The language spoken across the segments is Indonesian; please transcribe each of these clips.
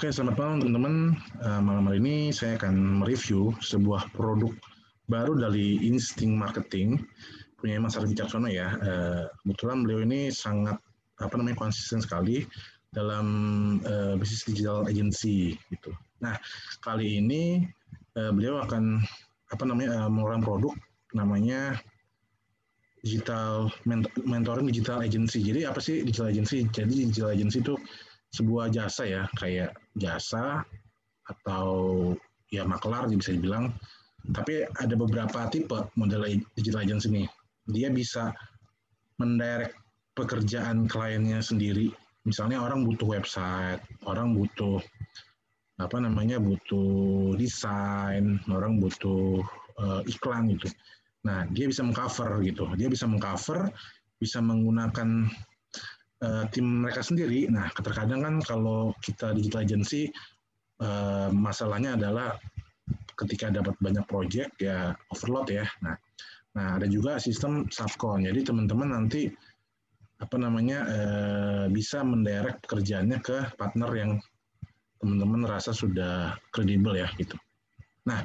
Oke, selamat malam teman-teman. Malam hari ini saya akan mereview sebuah produk baru dari Instinct Marketing, punya Mas Arif Wicaksono ya. Kebetulan beliau ini sangat konsisten sekali dalam bisnis digital agency gitu. Nah, kali ini beliau akan mengeluarkan produk namanya digital mentoring digital agency. Jadi apa sih digital agency? Jadi digital agency itu sebuah jasa ya, kayak jasa atau ya maklar bisa dibilang. Tapi ada beberapa tipe model digital agency nih. Dia bisa mendirect pekerjaan kliennya sendiri. Misalnya orang butuh website, orang butuh butuh desain, orang butuh iklan gitu. Nah, dia bisa mengcover gitu. Dia bisa mengcover, bisa menggunakan tim mereka sendiri. Nah, terkadang kan kalau kita digital agency, masalahnya adalah ketika dapat banyak project ya overload ya. Nah ada juga sistem subcon. Jadi teman-teman nanti bisa mendirect pekerjaannya ke partner yang teman-teman rasa sudah kredibel ya gitu. Nah,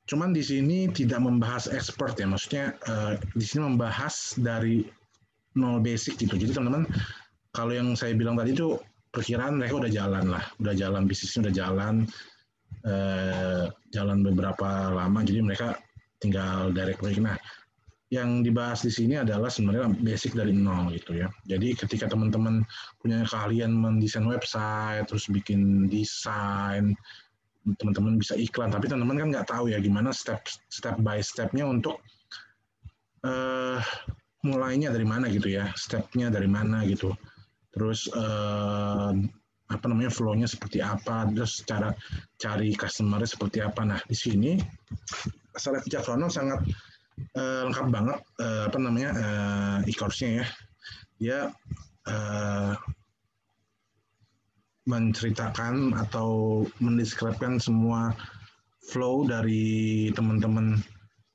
cuman di sini tidak membahas expert ya, maksudnya di sini membahas dari nol basic gitu. Jadi teman-teman, kalau yang saya bilang tadi itu perkiraan mereka udah jalan bisnisnya udah jalan beberapa lama, jadi mereka tinggal direct lagi. Nah, yang dibahas di sini adalah sebenarnya basic dari nol gitu ya. Jadi ketika teman-teman punya keahlian mendesain website, terus bikin desain, teman-teman bisa iklan, tapi teman-teman kan nggak tahu ya gimana step by stepnya untuk mulainya dari mana gitu ya, stepnya dari mana gitu. Terus flow-nya seperti apa, terus cara cari customer-nya seperti apa. Nah, di sini Mas Arif Wicaksono sangat lengkap banget e-course-nya ya. Dia menceritakan atau mendeskripsikan semua flow dari teman-teman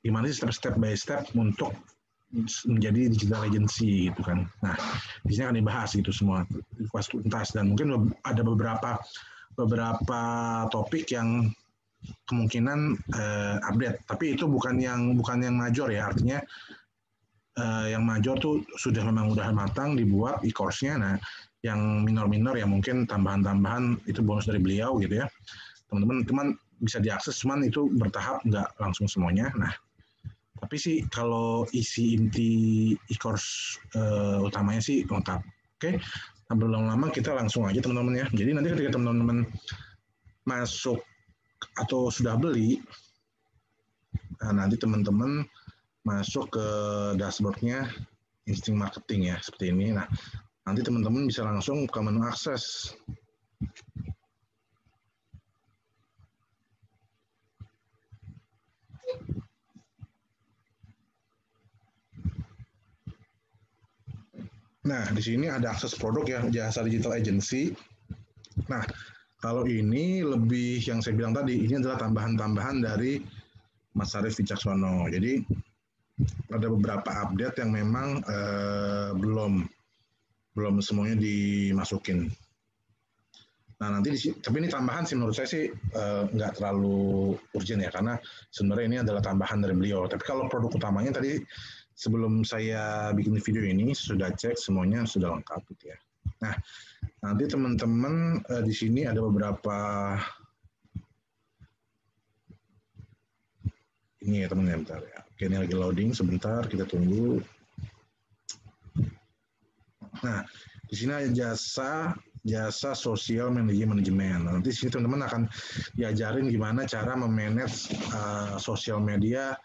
gimana sih step by step untuk menjadi digital agency gitu kan. Nah, di sini akan dibahas gitu semua kuas tuntas, dan mungkin ada beberapa topik yang kemungkinan update, tapi itu bukan yang major ya, artinya yang major tuh sudah memang udah matang dibuat e-course-nya. Nah, yang minor-minor ya mungkin tambahan-tambahan itu bonus dari beliau gitu ya. Teman-teman cuman bisa diakses, cuman itu bertahap, nggak langsung semuanya. Nah, tapi sih kalau isi inti e-course utamanya sih lengkap. Oke, tanpa lama-lama kita langsung aja teman-teman ya. Jadi nanti ketika teman-teman masuk atau sudah beli, nanti teman-teman masuk ke dashboardnya Instinct Marketing ya, seperti ini. Nah, nanti teman-teman bisa langsung ke menu akses. Nah, di sini ada akses produk ya, jasa digital agency. Nah, kalau ini lebih yang saya bilang tadi, ini adalah tambahan-tambahan dari Mas Arif Wicaksono. Jadi ada beberapa update yang memang belum semuanya dimasukin. Nah, nanti tapi ini tambahan sih, menurut saya sih nggak terlalu urgent ya, karena sebenarnya ini adalah tambahan dari beliau. Tapi kalau produk utamanya tadi sebelum saya bikin video ini sudah cek semuanya sudah lengkap gitu ya. Nah, nanti teman-teman di sini ada beberapa ini ya teman-teman, bentar ya. Oke, ini lagi loading sebentar, kita tunggu. Nah, di sini ada jasa sosial manajemen. Nanti sini teman-teman akan diajarin gimana cara memanage sosial media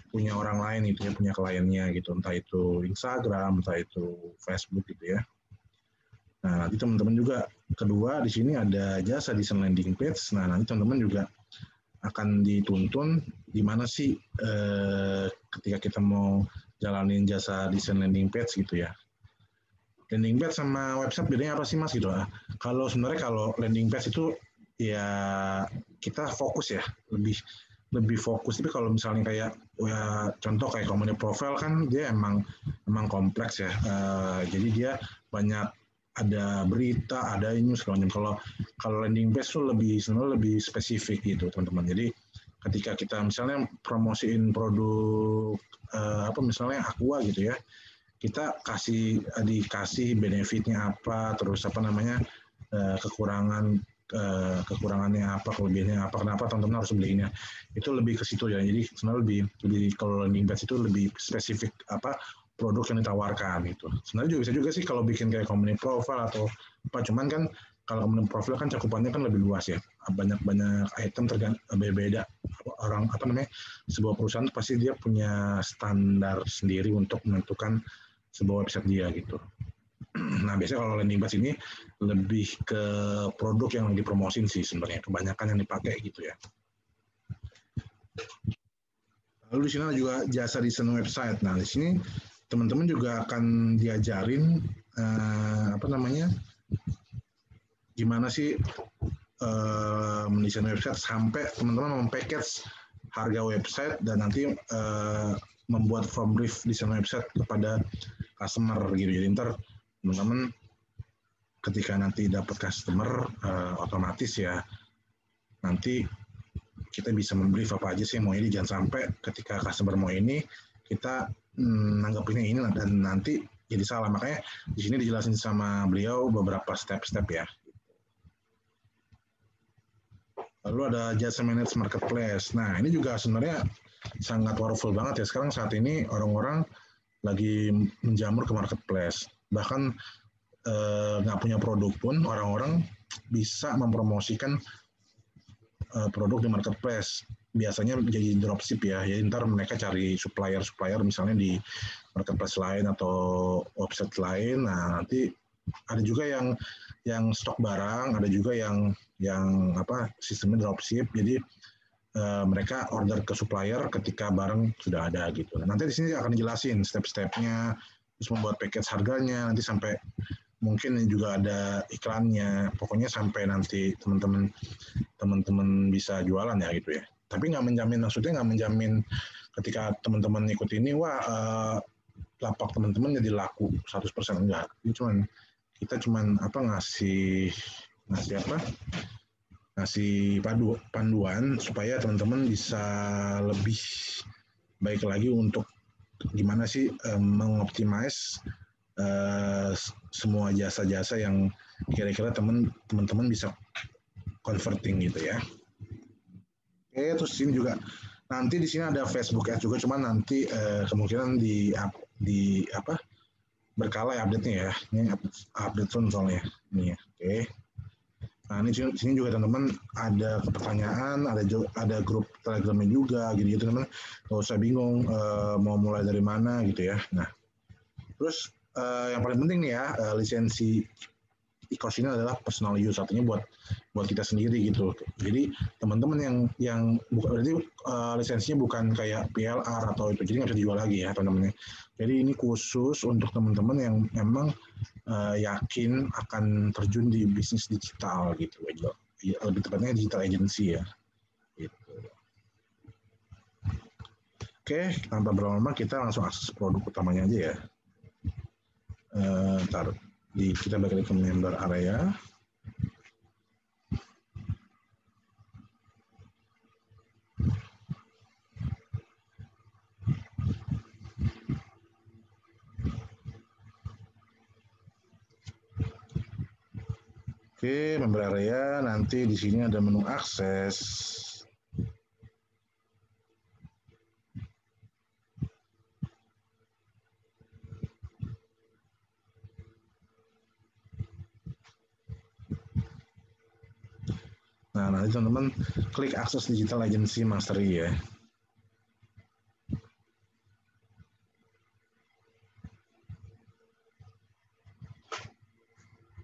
punya orang lain itu ya, punya kliennya gitu, entah itu Instagram, entah itu Facebook gitu ya. Nah, nanti teman-teman juga kedua di sini ada jasa desain landing page. Nah, nanti teman-teman juga akan dituntun di mana sih ketika kita mau jalanin jasa desain landing page gitu ya. Landing page sama website bedanya apa sih Mas gitu? Kalau sebenarnya kalau landing page itu ya kita fokus ya, lebih fokus. Tapi kalau misalnya kayak contoh kayak company profile kan dia emang kompleks ya. Jadi dia banyak ada berita, ada ini segala macam. Kalau landing page itu sebenarnya lebih spesifik gitu teman-teman. Jadi ketika kita misalnya promosiin produk misalnya Aqua gitu ya, kita dikasih benefitnya apa, terus kekurangannya apa, kelebihannya apa, kenapa teman-teman harus belinya. Itu lebih ke situ ya. Jadi sebenarnya lebih kalau landing page itu lebih spesifik produk yang ditawarkan gitu. Sebenarnya juga bisa juga sih kalau bikin kayak company profile atau apa, cuman kan kalau company profile kan cakupannya kan lebih luas ya. Banyak item beda. Sebuah perusahaan pasti dia punya standar sendiri untuk menentukan sebuah website dia gitu. Nah, biasanya kalau landing page ini lebih ke produk yang dipromosin sih sebenarnya, kebanyakan yang dipakai gitu ya. Lalu di sini ada juga jasa desain website. Nah, di sini teman-teman juga akan diajarin gimana sih mendesain website sampai teman-teman mem-package harga website dan nanti membuat form brief desain website kepada customer gitu. Jadi ntar teman-teman ketika nanti dapat customer otomatis ya nanti kita bisa membrief apa aja sih mau ini, jangan sampai ketika customer mau ini kita nanggapinnya ini dan nanti jadi salah. Makanya di sini dijelasin sama beliau beberapa step-step ya. Lalu ada jasa manage marketplace. Nah, ini juga sebenarnya sangat powerful banget ya. Sekarang saat ini orang-orang lagi menjamur ke marketplace. Bahkan nggak punya produk pun orang-orang bisa mempromosikan produk di marketplace. Biasanya jadi dropship ya. Jadi ntar mereka cari supplier misalnya di marketplace lain atau website lain. Nah, nanti ada juga yang stok barang, ada juga yang sistemnya dropship. Jadi mereka order ke supplier ketika barang sudah ada gitu. Nanti di sini akan dijelasin step-stepnya, terus membuat package harganya, nanti sampai mungkin juga ada iklannya. Pokoknya sampai nanti teman-teman bisa jualan ya gitu ya. Tapi maksudnya nggak menjamin ketika teman-teman ikut ini, lapak teman-teman jadi laku 100% enggak. Ini kita ngasih panduan supaya teman-teman bisa lebih baik lagi untuk gimana sih mengoptimize semua jasa-jasa yang kira-kira teman-teman bisa converting gitu ya. Oke, terus ini juga nanti di sini ada Facebook Ads juga, cuman nanti kemungkinan berkala ya update-nya ya. Ini update terus soalnya ini ya. Oke. Nah, ini sini juga teman-teman ada pertanyaan, ada grup Telegramnya juga gitu teman-teman. Nggak usah bingung mau mulai dari mana gitu ya. Nah, terus yang paling penting nih ya, lisensi e-course ini adalah personal use, artinya buat kita sendiri gitu. Jadi teman-teman yang berarti lisensinya bukan kayak PLR atau itu, jadi nggak bisa dijual lagi ya teman-teman. Jadi ini khusus untuk teman-teman yang memang yakin akan terjun di bisnis digital gitu, lebih tepatnya digital agency ya. Gitu. Oke, tanpa berlama-lama kita langsung akses produk utamanya aja ya. Kita balik ke member area. Oke, member area, nanti di sini ada menu akses. Nah, nanti teman-teman klik akses digital agency mastery ya.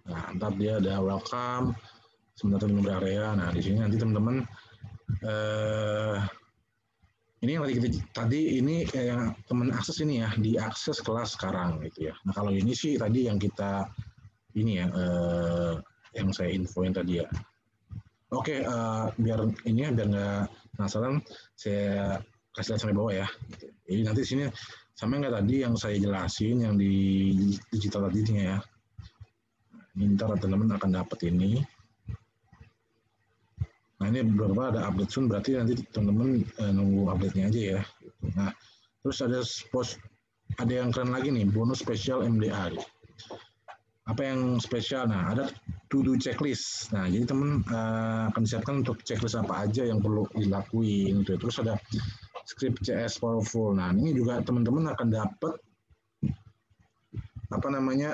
Nah, ntar dia ada welcome, sebentar member area. Nah, di sini nanti teman-teman ini yang tadi ini yang teman akses ini ya, diakses kelas sekarang gitu ya. Nah, kalau ini sih tadi yang kita ini ya, yang saya infoin tadi ya. Oke, biar nggak penasaran, saya kasih lihat sampai bawah ya. Jadi nanti di sini sampai nggak tadi yang saya jelasin yang di digital tadinya ya. Ntar teman-teman akan dapat ini. Nah ini beberapa ada update soon, berarti nanti teman-teman nunggu update-nya aja ya. Nah terus ada yang keren lagi nih, bonus spesial MDA. Apa yang spesial? Nah ada to-do checklist. Nah jadi teman akan disiapkan untuk checklist apa aja yang perlu dilakuin. Gitu. Terus ada script CS powerful. Nah ini juga teman-teman akan dapat apa namanya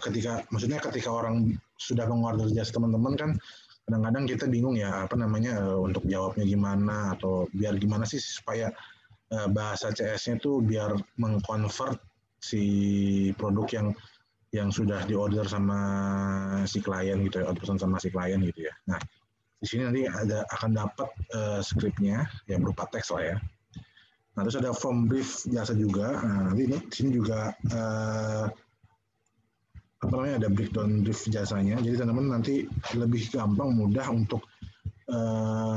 ketika orang sudah mengorder jasa teman-teman kan kadang-kadang kita bingung ya apa namanya untuk jawabnya gimana atau biar gimana sih supaya bahasa CS-nya itu biar mengkonvert si produk yang sudah diorder sama si klien gitu ya, pesan sama si klien gitu ya. Nah di sini nanti akan dapat skripnya yang berupa teks lah ya. Nah, terus ada form brief jasa juga. Nah, nanti di sini juga apa namanya ada breakdown brief jasanya. Jadi teman-teman nanti lebih gampang, mudah untuk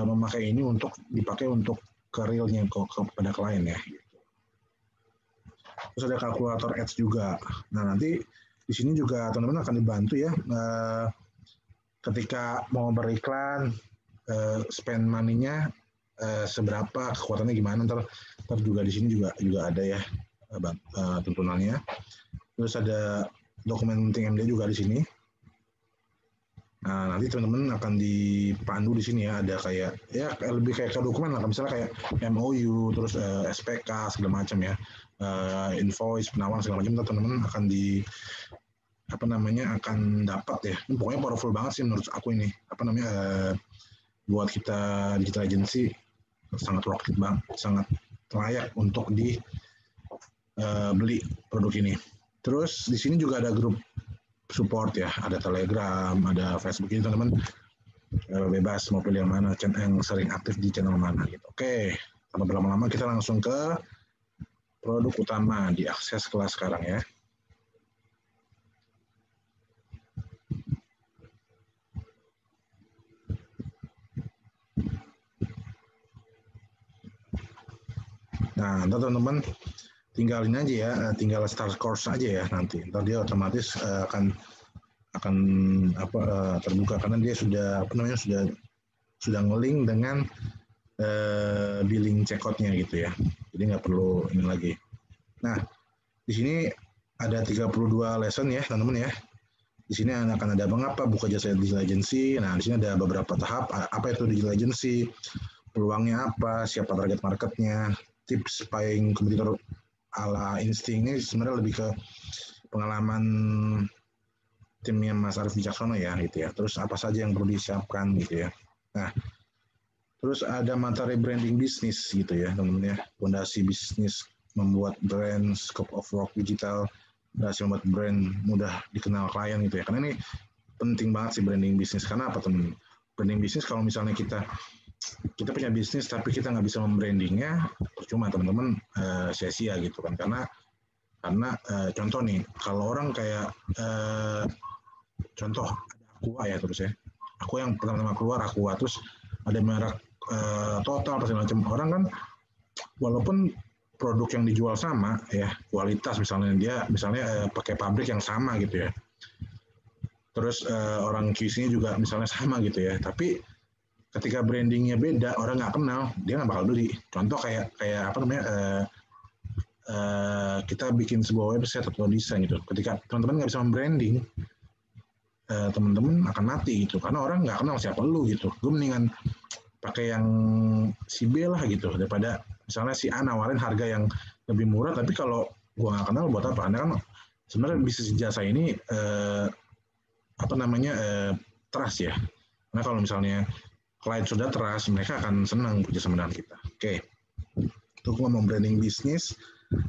memakai ini untuk dipakai untuk ke realnya kepada klien ya. Terus ada kalkulator ads juga. Nah, nanti di sini juga teman-teman akan dibantu ya ketika mau beriklan spend money-nya seberapa, kekuatannya gimana, ntar juga di sini juga ada ya tuntunannya. Terus ada dokumen penting MD juga di sini. Nah, nanti teman-teman akan dipandu di sini ya, ada kayak ya lebih kayak dokumen lah, misalnya kayak MOU, terus SPK segala macam ya, invoice, penawaran segala macam, teman-teman akan akan dapat ya. Ini pokoknya powerful banget sih menurut aku ini. Buat kita digital agency sangat worth it banget, sangat layak untuk dibeli produk ini. Terus di sini juga ada grup support ya, ada Telegram, ada Facebook, ini teman-teman bebas mau pilih yang mana, yang sering aktif di channel mana gitu. Oke, tanpa berlama-lama kita langsung ke produk utama di akses kelas sekarang ya. Nah, ntar teman-teman tinggalin aja ya, tinggal start course aja ya nanti. Ntar dia otomatis akan terbuka karena dia sudah sudah nge-link dengan billing checkout-nya gitu ya. Jadi nggak perlu ini lagi. Nah, di sini ada 32 lesson ya, teman-teman ya. Di sini akan ada mengapa buka jasa digital agency. Nah, di sini ada beberapa tahap, apa itu digital agency, peluangnya apa, siapa target marketnya, tips buying kompetitor ala Insting. Ini sebenarnya lebih ke pengalaman timnya Mas Arif Wicaksono ya gitu ya. Terus apa saja yang perlu disiapkan gitu ya. Nah, terus ada materi branding bisnis gitu ya teman-teman ya. Fondasi bisnis, membuat brand, scope of work digital, berhasil membuat brand mudah dikenal klien gitu ya. Karena ini penting banget sih branding bisnis. Karena apa teman? Branding bisnis kalau misalnya kita punya bisnis tapi kita nggak bisa membrandingnya, percuma teman-teman, sia-sia gitu kan. Karena contoh nih, kalau orang kayak contoh ada Aqua ya terus ya. Aku yang pertama-tama keluar Aqua, terus ada merek Total segala macam, orang kan walaupun produk yang dijual sama ya, kualitas misalnya dia pakai pabrik yang sama gitu ya. Terus orang QC-nya juga misalnya sama gitu ya. Tapi ketika brandingnya beda, orang nggak kenal, dia nggak bakal beli. Contoh kayak apa namanya, kita bikin sebuah website atau desain gitu. Ketika teman-teman nggak bisa membranding, teman-teman akan mati gitu. Karena orang nggak kenal siapa lu gitu. Gue mendingan pakai yang si B lah gitu, daripada misalnya si A nawarin harga yang lebih murah, tapi kalau gue nggak kenal buat apa? Karena kan sebenarnya bisnis jasa ini trust ya. Karena kalau misalnya klien sudah trust, mereka akan senang kerja sama dengan kita. Oke, untuk ngomong branding bisnis,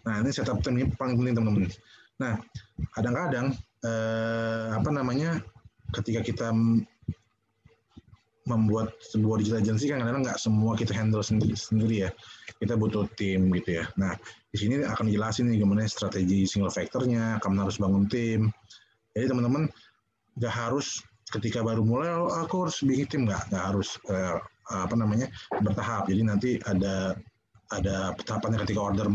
nah ini setup tim ini paling penting teman-teman. Nah, kadang-kadang ketika kita membuat sebuah digital agency kan kadang-kadang nggak semua kita handle sendiri ya. Kita butuh tim gitu ya. Nah, di sini akan dijelasin nih gimana strategi single factor-nya, kamu harus bangun tim. Jadi teman-teman nggak harus ketika baru mulai aku harus bikin tim, nggak harus bertahap. Jadi nanti ada tahapannya ketika order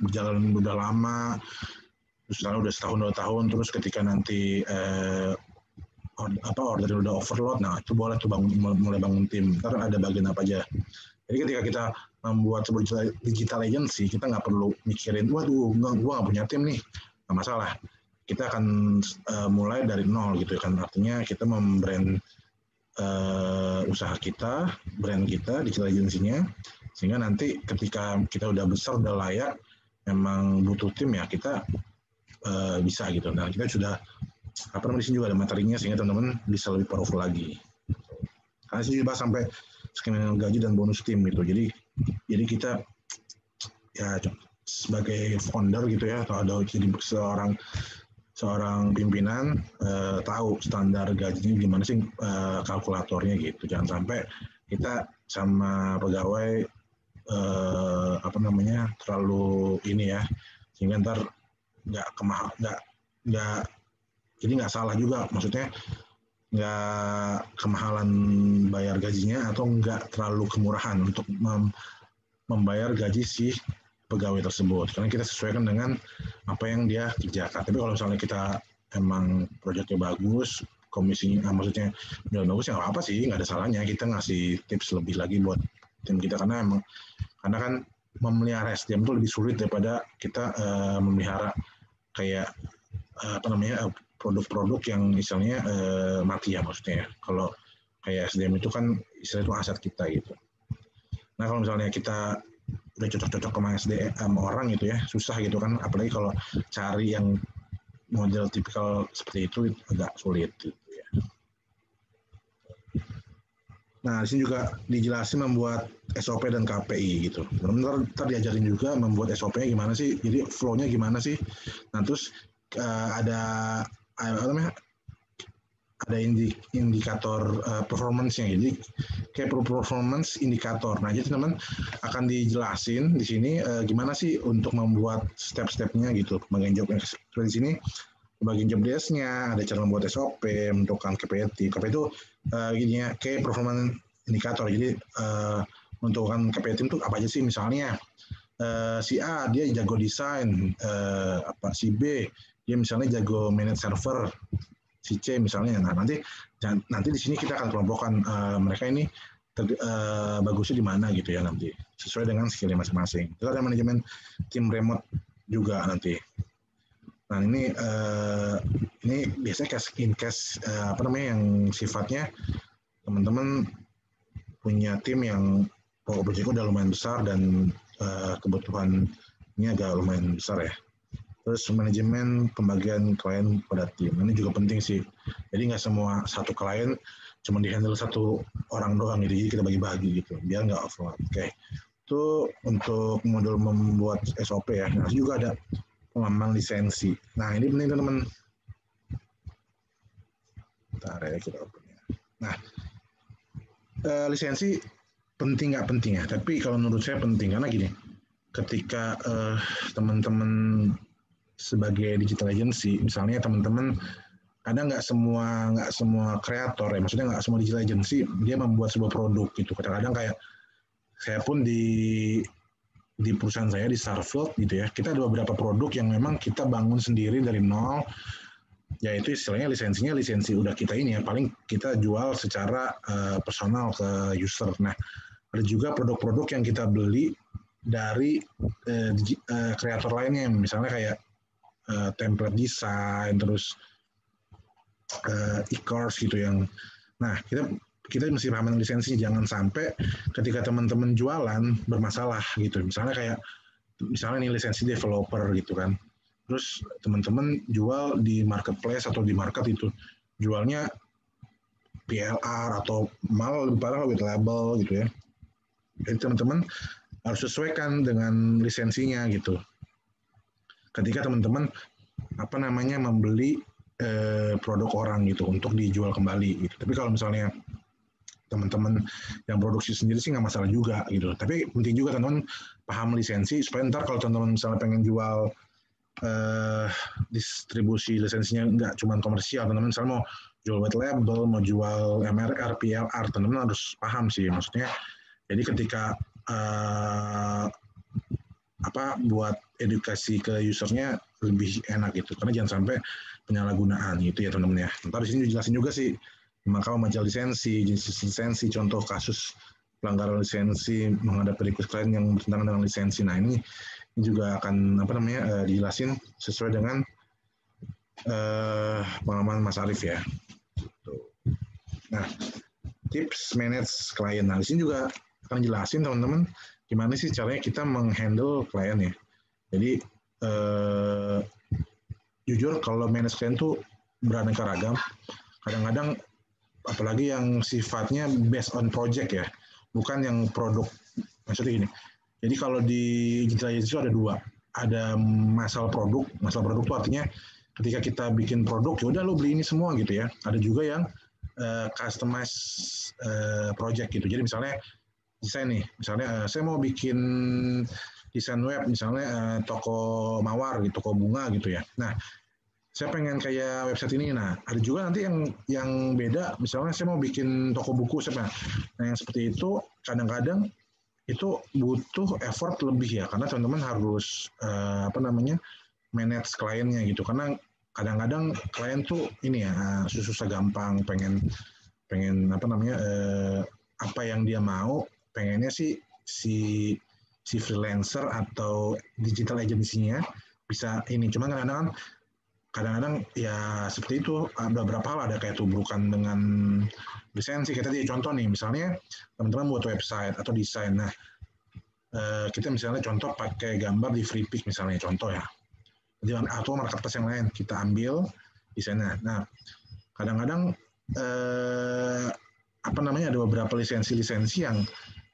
berjalan udah lama, Terus udah setahun 2 tahun, terus ketika nanti order udah overload, nah itu boleh tuh mulai bangun tim. Ntar ada bagian apa aja. Jadi ketika kita membuat sebuah digital agency, kita nggak perlu mikirin, waduh, gue nggak punya tim nih, nggak masalah. Kita akan mulai dari nol gitu kan. Artinya kita membrand usaha kita, brand kita, digital agency-nya, sehingga nanti ketika kita udah besar, udah layak, memang butuh tim ya kita bisa gitu. Nah kita sudah di sini juga ada materinya sehingga teman-teman bisa lebih powerful lagi. Karena sih juga sampai skema gaji dan bonus tim gitu. Jadi kita ya sebagai founder gitu ya, atau ada jadi seorang pimpinan tahu standar gajinya gimana sih, kalkulatornya gitu. Jangan sampai kita sama pegawai terlalu ini ya, sehingga ntar nggak jadi nggak salah juga, maksudnya nggak kemahalan bayar gajinya atau nggak terlalu kemurahan untuk membayar gaji si pegawai tersebut, karena kita sesuaikan dengan apa yang dia kerjakan. Tapi kalau misalnya kita emang proyeknya bagus, komisinya maksudnya udah bagus, ya nggak apa sih, nggak ada salahnya kita ngasih tips lebih lagi buat tim kita, karena kan memelihara SDM itu lebih sulit daripada kita memelihara kayak produk-produk yang misalnya mati ya, maksudnya. Kalau kayak SDM itu kan istilahnya itu aset kita gitu. Nah kalau misalnya kita udah cocok-cocok sama SDM orang gitu ya, susah gitu kan, apalagi kalau cari yang model tipikal seperti itu agak sulit gitu ya. Nah di sini juga dijelasin membuat SOP dan KPI gitu. Ntar diajarin juga membuat SOP-nya gimana sih, jadi flow-nya gimana sih. Nah terus ada indikator performance-nya, jadi kayak performance indikator. Nah jadi teman akan dijelasin di sini gimana sih untuk membuat step-stepnya gitu, pembagian job. Seperti di sini pembagian job desk-nya, ada cara membuat SOP, menentukan KPI. KPI itu gini ya, kayak performance indikator. Jadi menentukan KPI tim itu apa aja sih, misalnya si A dia jago desain, si B dia misalnya jago manage server, si C misalnya. Nah nanti di sini kita akan kelompokkan mereka ini bagusnya di mana gitu ya, nanti sesuai dengan skillnya masing-masing. Itu ada manajemen tim remote juga nanti. Nah ini biasanya case in case yang sifatnya teman-teman punya tim yang proyeknya udah lumayan besar dan kebutuhannya agak lumayan besar ya. Terus manajemen pembagian klien pada tim, ini juga penting sih. Jadi nggak semua satu klien cuma dihandle satu orang doang gitu, jadi kita bagi-bagi gitu, biar nggak overlap. Oke, itu untuk modul membuat SOP ya. Nah juga ada pengembangan lisensi. Nah ini penting teman-teman. Bentar ya kita open ya. Nah lisensi penting nggak penting ya? Tapi kalau menurut saya penting, karena gini, ketika teman-teman sebagai digital agency, misalnya teman-teman ada nggak semua kreator ya, maksudnya nggak semua digital agency dia membuat sebuah produk gitu. Kadang-kadang kayak saya pun di perusahaan saya di Starfield gitu ya, kita ada beberapa produk yang memang kita bangun sendiri dari nol, yaitu istilahnya lisensi udah kita ini ya, paling kita jual secara personal ke user. Nah ada juga produk-produk yang kita beli dari kreator lainnya, misalnya kayak template desain, terus e-course gitu yang. Nah kita mesti paham lisensi, jangan sampai ketika teman-teman jualan bermasalah gitu. Misalnya nih lisensi developer gitu kan, terus teman-teman jual di marketplace atau di market itu jualnya PLR atau malah lebih parah white label gitu ya. Jadi teman-teman harus sesuaikan dengan lisensinya gitu. Ketika teman-teman membeli produk orang gitu untuk dijual kembali gitu. Tapi kalau misalnya teman-teman yang produksi sendiri sih nggak masalah juga gitu. Tapi penting juga teman-teman paham lisensi supaya ntar kalau teman-teman misalnya pengen jual distribusi lisensinya nggak cuma komersial, teman-teman misalnya mau jual white label, mau jual MRR, PLR, teman-teman harus paham sih, maksudnya. Jadi ketika buat edukasi ke usernya lebih enak gitu. Karena jangan sampai penyalahgunaan gitu ya teman-teman ya. Ntar di sini dijelasin juga sih maka membaca lisensi, jenis lisensi, contoh kasus pelanggaran lisensi menghadapi request klien yang bertentangan dengan lisensi. Nah ini juga akan dijelasin sesuai dengan pengalaman Mas Arief ya. Nah, tips manage klien. Nah, di sini juga akan jelasin teman-teman gimana sih caranya kita menghandle klien ya. Jadi jujur kalau manage klien tuh beraneka ragam. Kadang-kadang apalagi yang sifatnya based on project ya, bukan yang produk. Maksudnya gini. Jadi kalau di digital agency itu ada dua. Ada masalah produk itu artinya ketika kita bikin produk, ya udah lo beli ini semua gitu ya. Ada juga yang customize project gitu. Jadi misalnya desain nih, misalnya saya mau bikin desain web, misalnya toko mawar, gitu, toko bunga gitu ya. Nah, saya pengen kayak website ini. Nah, ada juga nanti yang beda, misalnya saya mau bikin toko buku, nah yang seperti itu kadang-kadang itu butuh effort lebih ya, karena teman-teman harus manage kliennya gitu, karena kadang-kadang klien tuh ini ya susah gampang pengen apa yang dia mau, pengennya sih si freelancer atau digital agency-nya bisa ini, cuma kadang-kadang ya seperti itu, ada beberapa hal ada kayak tubrukan dengan lisensi. Kita tadi contoh nih, misalnya teman-teman buat website atau desain. Nah, kita misalnya contoh pakai gambar di Freepik misalnya, contoh ya. Atau marketplace yang lain, kita ambil desainnya. Nah, kadang-kadang ada beberapa lisensi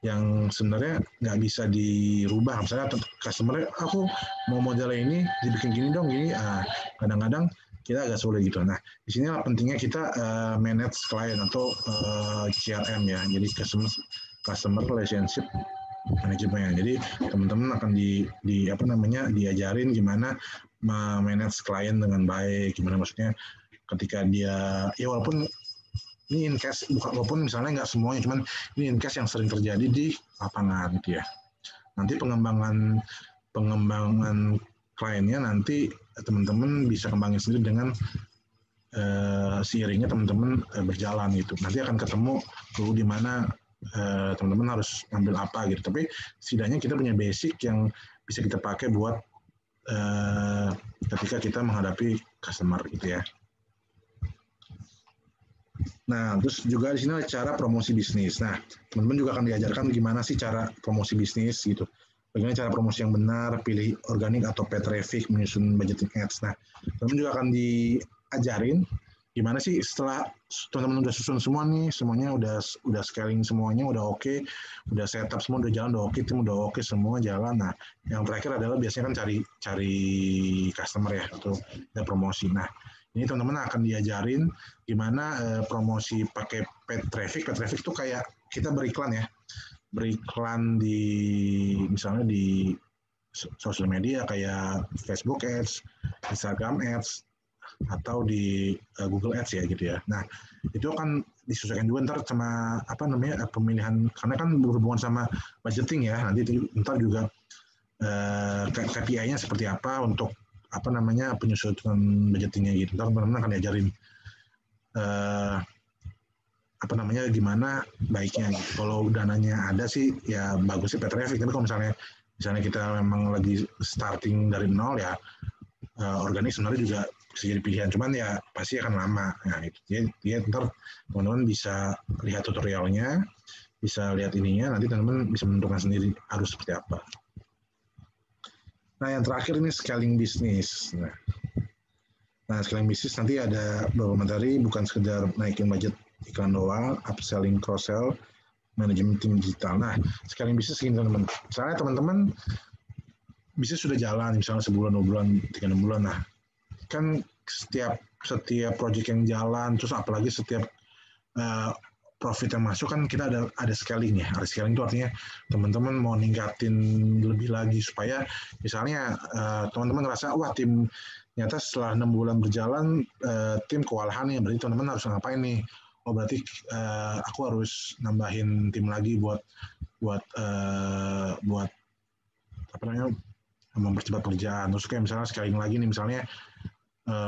yang sebenarnya nggak bisa dirubah. Misalnya customer, aku mau modelnya ini dibikin gini dong, gini. Kadang-kadang kita agak sulit gitu. Nah, di sini pentingnya kita manage client atau CRM ya. Jadi customer relationship management. Jadi teman-teman akan diajarin gimana manage klien dengan baik. Gimana maksudnya ketika dia walaupun ini in case, walaupun misalnya nggak semuanya, cuman ini in case yang sering terjadi di lapangan gitu ya. Nanti pengembangan kliennya nanti teman-teman bisa kembangin sendiri dengan seiringnya teman-teman berjalan gitu. Nanti akan ketemu dulu di mana teman-teman harus ambil apa gitu. Tapi setidaknya kita punya basic yang bisa kita pakai buat ketika kita menghadapi customer gitu ya. Nah, terus juga di sini ada cara promosi bisnis. Nah, teman-teman juga akan diajarkan gimana sih cara promosi bisnis gitu. Bagaimana cara promosi yang benar, pilih organik atau paid traffic, menyusun budgeting ads. Nah, teman-teman juga akan diajarin gimana sih setelah teman-teman udah susun semua nih, semuanya udah scaling semuanya, udah oke, udah setup semua, udah jalan, udah oke, tim udah oke, semua jalan. Nah, yang terakhir adalah biasanya kan cari customer ya, atau promosi. Nah, ini teman-teman akan diajarin gimana promosi pakai paid traffic. Paid traffic itu kayak kita beriklan ya. Beriklan misalnya di sosial media kayak Facebook Ads, Instagram Ads, atau di Google Ads ya gitu ya. Nah, itu akan disesuaikan juga ntar sama pemilihan, karena kan berhubungan sama budgeting ya. Nanti ntar juga KPI-nya seperti apa untuk penyusunan budgetingnya gitu. Ntar teman-teman akan diajarin gimana baiknya gitu. Kalau dananya ada sih ya bagus sih paid traffic, tapi kalau misalnya kita memang lagi starting dari nol ya, organik sebenarnya juga bisa jadi pilihan, cuman ya pasti akan lama. Nah, itu dia ntar teman-teman bisa lihat tutorialnya, bisa lihat ininya, nanti teman-teman bisa menentukan sendiri harus seperti apa. Nah, yang terakhir ini scaling bisnis. Nah, scaling bisnis nanti ada beberapa materi, bukan sekedar naikin budget iklan doang, upselling, cross-sell, manajemen tim digital. Nah, scaling bisnis gini teman-teman. Misalnya teman-teman bisnis sudah jalan, misalnya sebulan, 2 bulan, 3 bulan. Nah, kan setiap project yang jalan, terus apalagi setiap profit yang masuk kan kita ada scaling ya. Ada scaling itu artinya teman-teman mau ningkatin lebih lagi supaya misalnya teman-teman ngerasa wah tim ternyata setelah 6 bulan berjalan tim kewalahan nih, berarti teman-teman harus ngapain nih? Oh berarti aku harus nambahin tim lagi buat mempercepat pekerjaan. Terus kayak misalnya scaling lagi nih, misalnya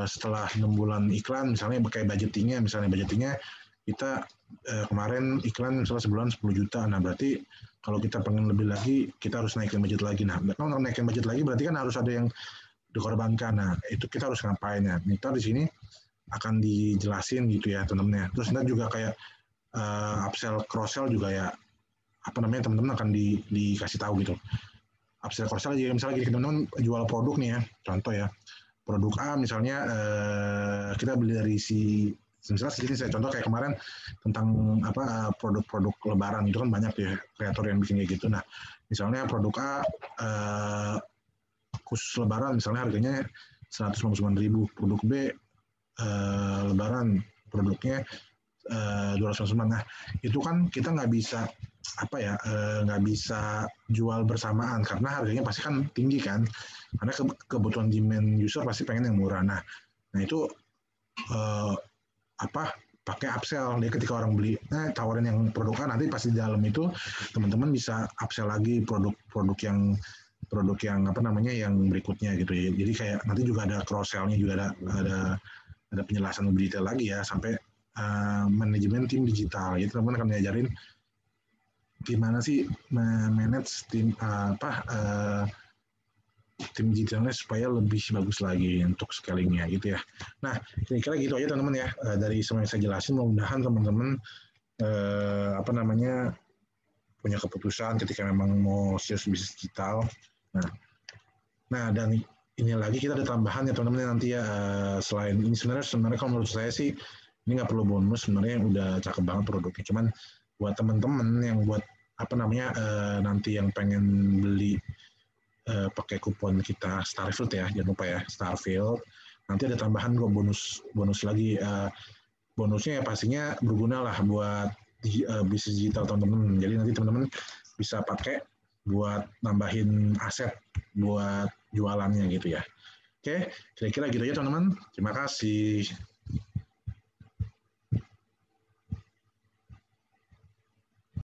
setelah 6 bulan iklan, misalnya kayak budgetingnya kita kemarin iklan misalnya sebulan 10 juta, nah berarti kalau kita pengen lebih lagi, kita harus naikin budget lagi. Nah, kalau naikin budget lagi berarti kan harus ada yang dikorbankan. Nah, itu kita harus ngapain ya? Nita di sini akan dijelasin gitu ya teman-teman ya. Terus nanti juga kayak upsell, cross-sell juga ya, apa namanya, teman-teman akan dikasih tahu gitu. Upsell, cross-sell, jadi misalnya gini, teman-teman jual produk nih ya, contoh ya, produk A misalnya kita beli dari misalnya sedikit saya contoh kayak kemarin tentang produk-produk lebaran itu kan banyak ya kreator yang bikin kayak gitu. Nah, misalnya produk A khusus lebaran misalnya harganya 199.000, produk B lebaran produknya 299. Nah, itu kan kita nggak bisa nggak bisa jual bersamaan karena harganya pasti kan tinggi kan, karena kebutuhan demand user pasti pengen yang murah. Nah itu pakai upsell. Dia ketika orang beli tawarin yang produk A, nanti pasti di dalam itu teman-teman bisa upsell lagi produk yang yang berikutnya gitu ya. Jadi kayak nanti juga ada cross sell-nya, juga ada penjelasan lebih detail lagi ya, sampai manajemen tim digital. Jadi teman-teman akan diajarin gimana sih manage tim tim digitalnya supaya lebih bagus lagi untuk scalingnya gitu ya. Nah, kira-kira gitu aja teman-teman ya, dari semua yang saya jelasin. Mudah-mudahan teman-teman punya keputusan ketika memang mau serius bisnis digital. Nah dan ini lagi kita ada tambahan ya teman-teman nanti ya, selain ini sebenarnya kalau menurut saya sih ini nggak perlu bonus, sebenarnya yang udah cakep banget produknya. Cuman buat teman-teman yang buat nanti yang pengen beli pakai kupon kita Starfield ya, jangan lupa ya Starfield. Nanti ada tambahan kok bonus lagi. Bonusnya ya pastinya berguna lah buat bisnis digital teman-teman. Jadi nanti teman-teman bisa pakai buat nambahin aset buat jualannya gitu ya. Oke, kira-kira gitu aja teman-teman. Terima kasih.